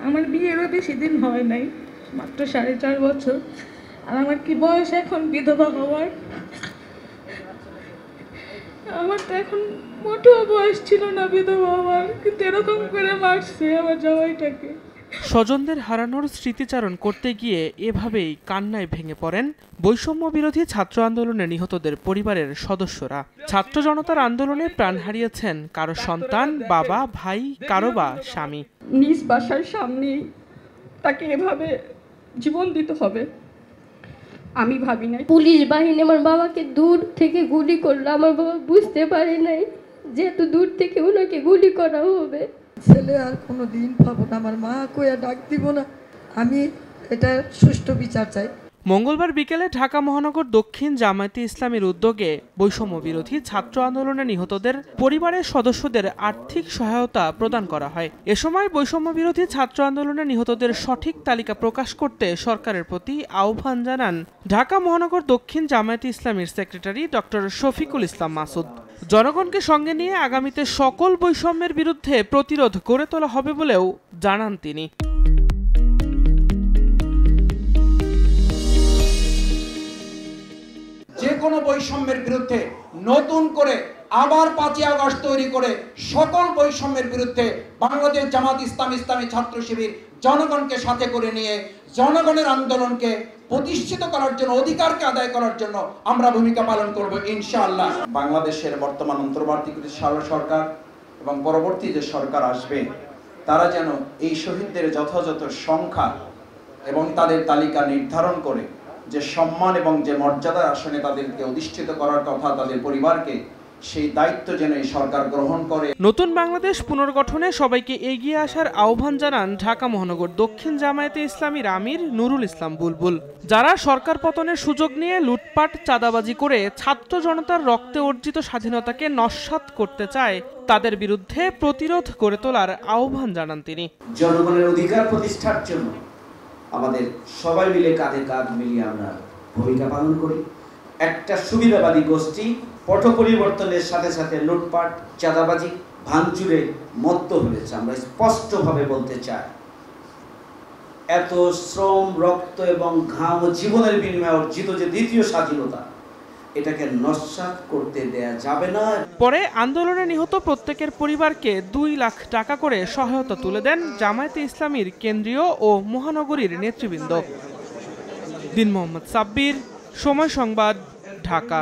আমার বিয়েরও বেশি দিন হয় নাই, মাত্র 4.5 বছর। আর আমার কি বয়স এখন বিধবা হওয়ার? আমার তো এখন মোটেও বয়স ছিল না বিধবা হওয়ার, কিন্তু এরকম করে মারছে আমার জামাইটাকে। স্বজনদের হারানোর স্মৃতিচারণ করতে গিয়ে এভাবেই কান্নায় ভেঙে পড়েন বৈষম্য বিরোধী ছাত্র আন্দোলনে নিহতদের পরিবারের সদস্যরা। ছাত্র জনতার আন্দোলনে প্রাণ হারিয়েছেন কারো সন্তান, বাবা, ভাই, কারো বা স্বামী। নিজ বাসার সামনে তাকে এভাবে জীবন দিতে হবে আমি ভাবি নাই। পুলিশ বাহিনী আমার বাবাকে দূর থেকে গুলি করলো, আমার বাবা বুঝতে পারে নাই যেহেতু দূর থেকে ওনাকে গুলি করা হবে। ছেলে আর কোনো দিন পাবো না, আমার মা কইয়া ডাক দিব না। আমি এটা সুষ্ঠু বিচার চাই। মঙ্গলবার বিকেলে ঢাকা মহানগর দক্ষিণ জামায়াতে ইসলামীর উদ্যোগে বৈষম্য বিরোধী ছাত্র আন্দোলনে নিহতদের পরিবারের সদস্যদের আর্থিক সহায়তা প্রদান করা হয়। এ সময় বৈষম্য বিরোধী ছাত্র আন্দোলনে নিহতদের সঠিক তালিকা প্রকাশ করতে সরকারের প্রতি আহ্বান জানান ঢাকা মহানগর দক্ষিণ জামায়াতে ইসলামীর সেক্রেটারি ডক্টর শফিকুল ইসলাম মাসুদ। জনগণকে সঙ্গে নিয়ে আগামীতে সকল বৈষম্যের বিরুদ্ধে প্রতিরোধ গড়ে তোলা হবে বলেও জানান তিনি। যে কোনো বৈষম্যের বিরুদ্ধে নতুন করে আবার 5ই আগস্ট তৈরি করে সকল বৈষম্যের বিরুদ্ধে বাংলাদেশ জামাত ইসলামী ছাত্র শিবির জনগণকে সাথে করে নিয়ে জনগণের আন্দোলনকে প্রতিষ্ঠিত করার জন্য, অধিকারকে আদায় করার জন্য আমরা ভূমিকা পালন করব ইনশাআল্লাহ। বাংলাদেশের বর্তমান অন্তর্বর্তীকালীন সরকার এবং পরবর্তী যে সরকার আসবে তারা যেন এই শহীদদের যথাযথ সংখ্যা এবং তাদের তালিকা নির্ধারণ করে যে সম্মান এবং যে মর্যাদার আসনে তাদেরকে অধিষ্ঠিত করার কথা তাদের পরিবারকে, সেই দায়িত্ব যেন এই সরকার গ্রহণ করে। নতুন বাংলাদেশ পুনর্গঠনে সবাইকে এগিয়ে আসার আহ্বান জানান ঢাকা মহানগর দক্ষিণ জামায়াতে ইসলামীর আমির নুরুল ইসলাম বুলবুল। যারা সরকার পতনের সুযোগ নিয়ে লুটপাট, চাঁদাবাজি করে ছাত্র জনতার রক্তে অর্জিত স্বাধীনতাকে নস্যাৎ করতে চায় তাদের বিরুদ্ধে প্রতিরোধ গড়ে তোলার আহ্বান জানান তিনি। জনগণের অধিকার প্রতিষ্ঠার জন্য আমাদের সবাই মিলে কাঁধে কাঁধ মিলিয়ে আমরা ভূমিকা পালন করি। একটা সুবিধাবাদী গোষ্ঠী পট পরিবর্তনের সাথে সাথে লুটপাট, চাঁদাবাজি, ভাঙচুরে মত্ত হয়েছে। আমরা স্পষ্টভাবে বলতে চাই, এত শ্রম, রক্ত এবং ঘাম ও জীবনের বিনিময়ে অর্জিত যে দ্বিতীয় স্বাধীনতা, এটাকে নস্যাৎ করতে দেয়া যাবে না। পরে আন্দোলনে নিহত প্রত্যেকের পরিবারকে 2 লাখ টাকা করে সহায়তা তুলে দেন জামায়াতে ইসলামীর কেন্দ্রীয় ও মহানগরীর নেতৃবৃন্দ। দিন মোহাম্মদ সাব্বির, সময় সংবাদ, ঢাকা।